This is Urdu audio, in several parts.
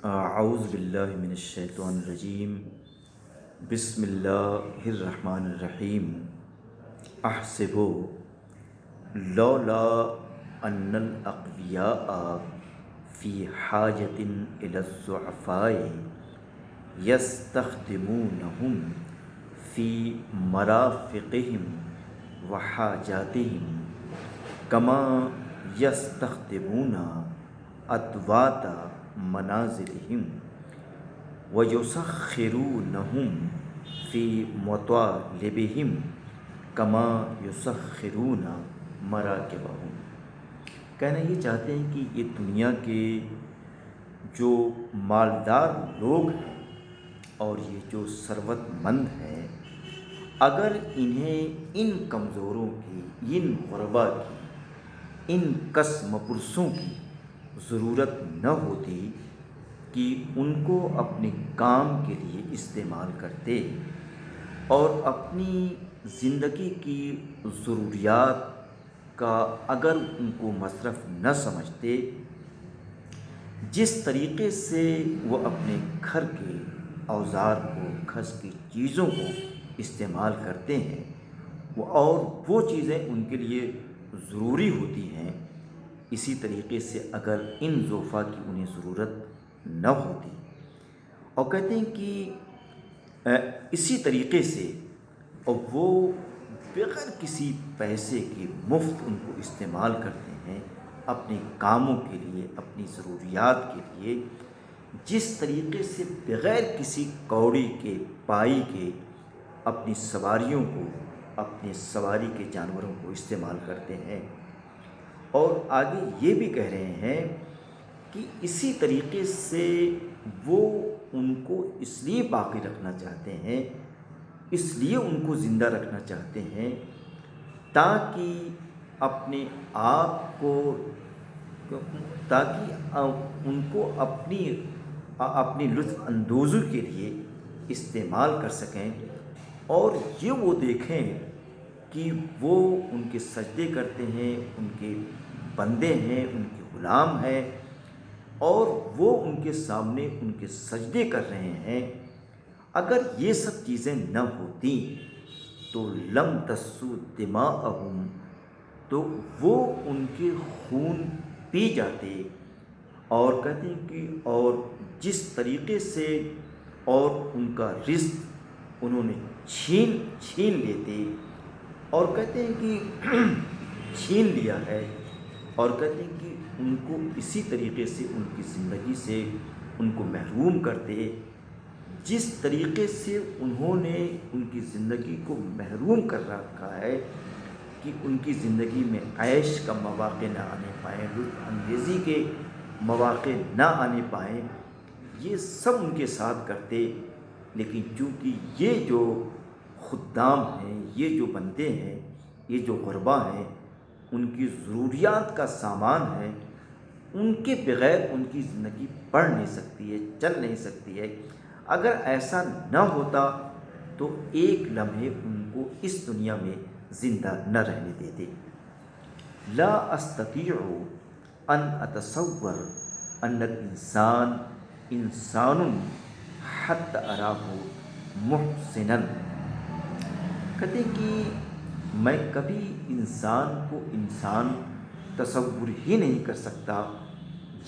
اعوذ باللہ من الشیطان الرجیم، بسم اللہ الرحمن الرحیم۔ احسب لولا ان الاقویاء فی حاجۃ الی الضعفاء یستخدمونہم فی مرافقہم وحاجاتہم کما یستخدمون ادوات منازلہم وَيُسَخِّرُونَهُمْ فِي مَطَالِبِهِمْ كَمَا يُسَخِّرُونَ مَرَاكِبَهُمْ۔ کہنا یہ چاہتے ہیں کہ یہ دنیا کے جو مالدار لوگ ہیں اور یہ جو ثروت مند ہیں، اگر انہیں ان کمزوروں کی، ان غربا کی، ان کس مپرسوں کی ضرورت نہ ہوتی کہ ان کو اپنے کام کے لیے استعمال کرتے اور اپنی زندگی کی ضروریات کا اگر ان کو مصرف نہ سمجھتے، جس طریقے سے وہ اپنے گھر کے اوزار کو، گھر کی چیزوں کو استعمال کرتے ہیں اور وہ چیزیں ان کے لیے ضروری ہوتی ہیں، اسی طریقے سے اگر ان ضعفاء کی انہیں ضرورت نہ ہوتی، اور کہتے ہیں کہ اسی طریقے سے وہ بغیر کسی پیسے کے مفت ان کو استعمال کرتے ہیں اپنے کاموں کے لیے، اپنی ضروریات کے لیے، جس طریقے سے بغیر کسی کوڑی کے، پائی کے اپنی سواریوں کو، اپنے سواری کے جانوروں کو استعمال کرتے ہیں۔ اور آگے یہ بھی کہہ رہے ہیں کہ اسی طریقے سے وہ ان کو اس لیے باقی رکھنا چاہتے ہیں، اس لیے ان کو زندہ رکھنا چاہتے ہیں تاکہ اپنے آپ کو، تاکہ ان کو اپنی لطف اندوزی کے لیے استعمال کر سکیں، اور یہ وہ دیکھیں کہ وہ ان کے سجدے کرتے ہیں، ان کے بندے ہیں، ان کے غلام ہیں، اور وہ ان کے سامنے ان کے سجدے کر رہے ہیں۔ اگر یہ سب چیزیں نہ ہوتیں تو لم تسو دماءہم، تو وہ ان کے خون پی جاتے، اور کہتے ہیں کہ اور جس طریقے سے اور ان کا رزق انہوں نے چھین لیتے، اور کہتے ہیں کہ چھین لیا ہے، اور کہتے ہیں کہ ان کو اسی طریقے سے ان کی زندگی سے ان کو محروم کرتے، جس طریقے سے انہوں نے ان کی زندگی کو محروم کر رکھا ہے کہ ان کی زندگی میں عیش کا مواقع نہ آنے پائیں، لطف اندیزی کے مواقع نہ آنے پائیں، یہ سب ان کے ساتھ کرتے۔ لیکن چونکہ یہ جو خدام ہیں، یہ جو بندے ہیں، یہ جو غربا ہیں، ان کی ضروریات کا سامان ہے، ان کے بغیر ان کی زندگی بڑھ نہیں سکتی ہے، چل نہیں سکتی ہے۔ اگر ایسا نہ ہوتا تو ایک لمحے ان کو اس دنیا میں زندہ نہ رہنے دیتے۔ لا استطیع ان اتصور ان الانسان انسان حتی اراہ محسنا، کہتے ہیں کہ میں کبھی انسان کو انسان تصور ہی نہیں کر سکتا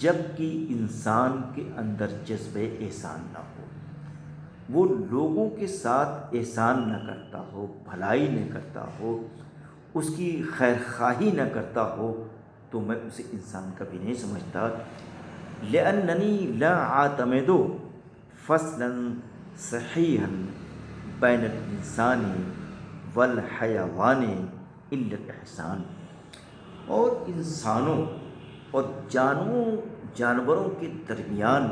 جب کہ انسان کے اندر جذبہ احسان نہ ہو، وہ لوگوں کے ساتھ احسان نہ کرتا ہو، بھلائی نہ کرتا ہو، اس کی خیر خواہی نہ کرتا ہو، تو میں اسے انسان کبھی نہیں سمجھتا۔ لأننی لا اعتمد فصلا صحیحا بین الانسان والحیوان الا الاحسان، اور انسانوں اور جانوروں کے درمیان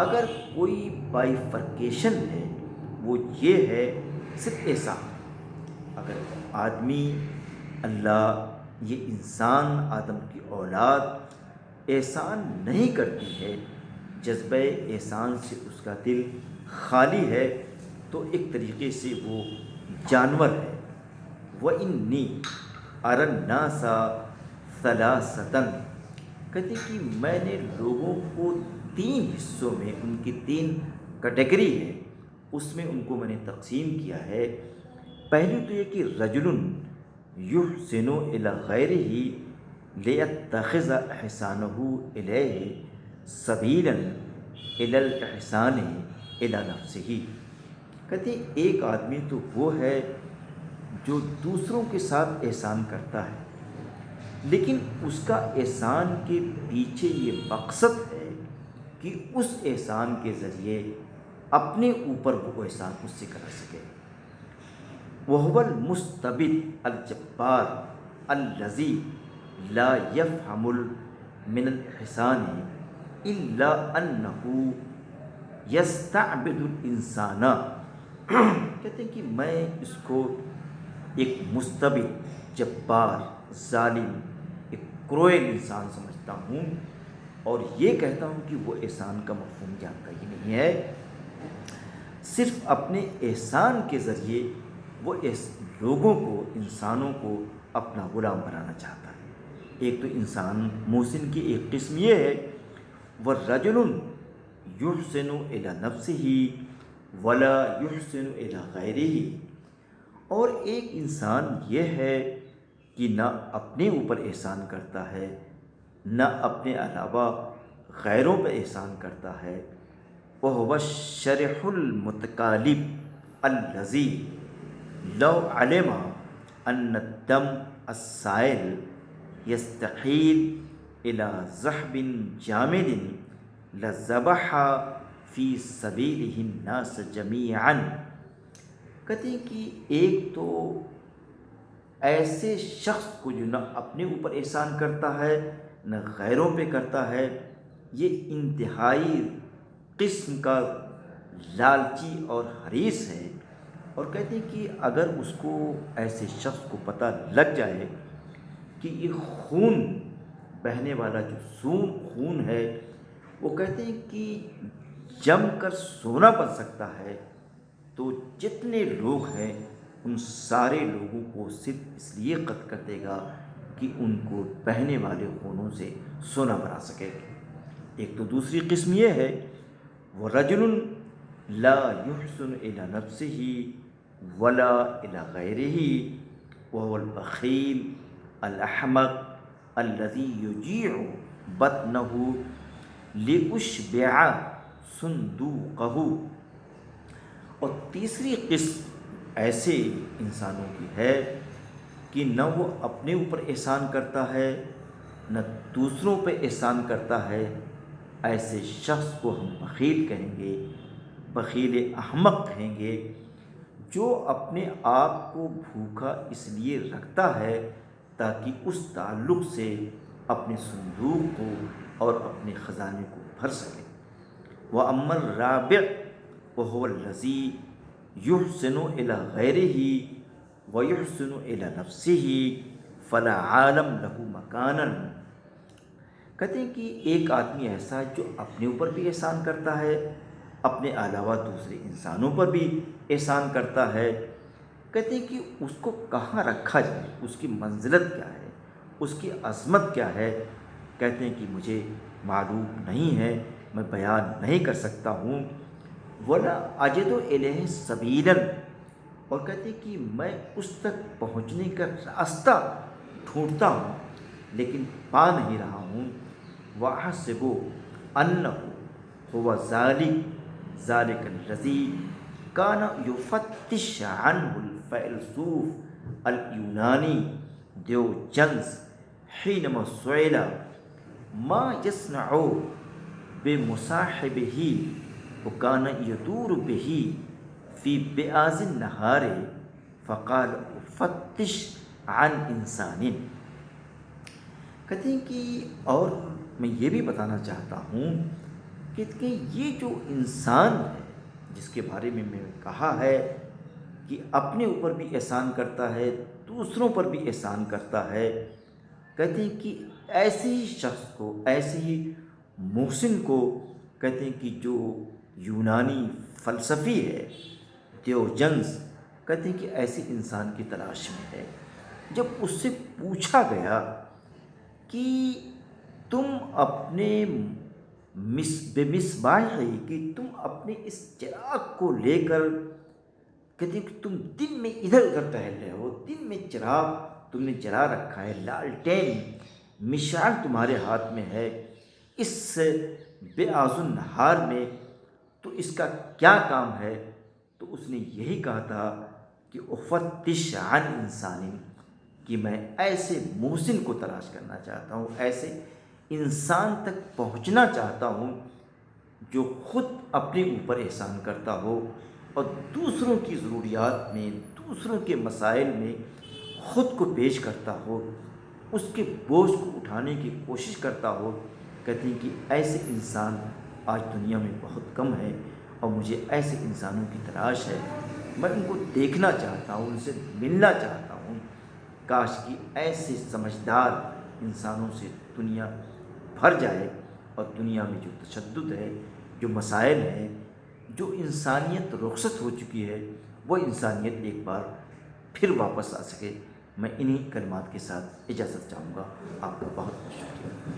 اگر کوئی بائیفرکیشن ہے، وہ یہ ہے صرف احسان۔ اگر آدمی، اللہ، یہ انسان، آدم کی اولاد احسان نہیں کرتی ہے، جذبہ احسان سے اس کا دل خالی ہے، تو ایک طریقے سے وہ جانور ہے۔ وَإِنِّي أَرَى النَّاسَ ثَلَاثَةً، کہتے ہیں کہ میں نے لوگوں کو 3 حصوں میں، ان کی 3 کیٹیگری ہے، اس میں ان کو میں نے تقسیم کیا ہے۔ پہلی تو یہ کہ رجل یحسن الی غیرہ لیتخذ احسانہ الیہ سبیلا الی الاحسان الی نفسہ۔ کہتے ہیں ایک آدمی تو وہ ہے جو دوسروں کے ساتھ احسان کرتا ہے، لیکن اس کا احسان کے پیچھے یہ مقصد ہے کہ اس احسان کے ذریعے اپنے اوپر وہ احسان اس سے کرا سکے۔ وَهُوَ الْمُسْتَبِدُ الْجَبَّارُ الَّذِي لَا يَفْهَمُ مِنَ الْإِحْسَانِ إِلَّا أَنَّهُ يَسْتَعْبِدُ الْإِنسَانَ۔ کہتے ہیں کہ میں اس کو ایک مستبد، جبار، ظالم، ایک کروئل انسان سمجھتا ہوں، اور یہ کہتا ہوں کہ وہ احسان کا مفہوم جانتا ہی نہیں ہے، صرف اپنے احسان کے ذریعے وہ لوگوں کو، انسانوں کو اپنا غلام بنانا چاہتا ہے۔ ایک تو انسان محسن کی ایک قسم یہ ہے، وَالرَّجُلٌ يُحْسِنُ إِلَى نَفْسِهِ وَلَا يُحْسِنُ إِلَى غَيْرِهِ، اور ایک انسان یہ ہے کہ نہ اپنے اوپر احسان کرتا ہے، نہ اپنے علاوہ غیروں پہ احسان کرتا ہے۔ وَهُوَ الشَّرِحُ الْمُتَكَالِبُ الَّذِي لَوْ عَلِمَ أَنَّ الدَّمَ السَّائِلَ يَسْتَحِيلُ إِلَى ذَهْبٍ جَامِدٍ لَذَبَحَ فِي سَبِيلِهِ النَّاسَ جَمِيعًا۔ کہتے ہیں کہ ایک تو ایسے شخص کو جو نہ اپنے اوپر احسان کرتا ہے نہ غیروں پہ کرتا ہے، یہ انتہائی قسم کا لالچی اور حریص ہے، اور کہتے ہیں کہ اگر اس کو، ایسے شخص کو پتہ لگ جائے کہ یہ خون بہنے والا جو خون ہے، وہ کہتے ہیں کہ جم کر سونا بن سکتا ہے، تو جتنے لوگ ہیں ان سارے لوگوں کو صرف اس لیے قتل کر دے گا کہ ان کو بہنے والے خونوں سے سونا بنا سکے۔ ایک تو دوسری قسم یہ ہے، وَرَجُلٌ لَا يُحْسِنُ إِلَى نَفْسِهِ وَلَا إِلَى غَيْرِهِ وَهُوَ الْبَخِيلُ الْأَحْمَقُ الَّذِي يُجِيعُ بَطْنَهُ لِيُشْبِعَ صُندُوقَهُ۔ اور تیسری قسم ایسے انسانوں کی ہے کہ نہ وہ اپنے اوپر احسان کرتا ہے نہ دوسروں پہ احسان کرتا ہے، ایسے شخص کو ہم بخیل کہیں گے، بخیل احمق کہیں گے، جو اپنے آپ کو بھوکا اس لیے رکھتا ہے تاکہ اس تعلق سے اپنے صندوق کو اور اپنے خزانے کو بھر سکے۔ وَأَمَّا الرَّابِعُ وَهُوَ الَّذِي يُحْسِنُ إِلَى غَيْرِهِ وَيُحْسِنُ إِلَى نَفْسِهِ فَلَا عَالَمَ لَهُ مَكَانًا۔ کہتے ہیں کہ ایک آدمی ایسا ہے جو اپنے اوپر بھی احسان کرتا ہے، اپنے علاوہ دوسرے انسانوں پر بھی احسان کرتا ہے، کہتے ہیں کہ اس کو کہاں رکھا جائے، اس کی منزلت کیا ہے، اس کی عظمت کیا ہے، کہتے ہیں کہ مجھے معلوم نہیں ہے، میں بیان نہیں کر سکتا ہوں۔ وَلَا أَجِدُ إِلَيْهِ سَبِيلًا، اور کہتے ہیں کہ میں اس تک پہنچنے کا راستہ ڈھونڈتا ہوں لیکن پا نہیں رہا ہوں۔ وَأَحْسَبُ أَنَّهُ هُوَ ذَلِكَ الَّذِي كَانَ يُفَتِّشُ عَنْهُ الْفَيْلسُوفُ الْيُونَانِي دیوجنز حِينَمَا سُئِلَ مَا يَصْنَعُ بِمُصَاحِبِهِ وَكَانَ يَدُورُ بِهِ فِي بِئَازِ النَّهَارِ فَقَالَ أُفَتِّشُ عَنْ إِنسَانٍ۔ کہتے ہیں کہ اور میں یہ بھی بتانا چاہتا ہوں کہ یہ جو انسان ہے جس کے بارے میں نے کہا ہے کہ اپنے اوپر بھی احسان کرتا ہے، دوسروں پر بھی احسان کرتا ہے، کہتے ہیں کہ ایسے ہی شخص کو، ایسے ہی محسن کو، کہتے ہیں کہ جو یونانی فلسفی ہے دیوجنز، کہتے ہیں کہ ایسے انسان کی تلاش میں ہے۔ جب اس سے پوچھا گیا کہ تم اپنے بے مصباح کہ تم اپنے اس چراغ کو لے کر، کہتے ہیں کہ تم دن میں ادھر ادھر ٹہل رہے ہو، دن میں چراغ تم نے جلا رکھا ہے، لالٹین مشعل تمہارے ہاتھ میں ہے اس بے آذن نہار میں، تو اس کا کیا کام ہے؟ تو اس نے یہی کہا تھا کہ افتش عن انسان، کہ میں ایسے محسن کو تلاش کرنا چاہتا ہوں، ایسے انسان تک پہنچنا چاہتا ہوں جو خود اپنے اوپر احسان کرتا ہو اور دوسروں کی ضروریات میں، دوسروں کے مسائل میں خود کو پیش کرتا ہو، اس کے بوجھ کو اٹھانے کی کوشش کرتا ہو۔ کہتے ہیں کہ ایسے انسان آج دنیا میں بہت کم ہے، اور مجھے ایسے انسانوں کی تلاش ہے، میں ان کو دیکھنا چاہتا ہوں، ان سے ملنا چاہتا ہوں۔ کاش کہ ایسے سمجھدار انسانوں سے دنیا بھر جائے، اور دنیا میں جو تشدد ہے، جو مسائل ہیں، جو انسانیت رخصت ہو چکی ہے، وہ انسانیت ایک بار پھر واپس آ سکے۔ میں انہی کلمات کے ساتھ اجازت چاہوں گا۔ آپ کا بہت بہت شکریہ۔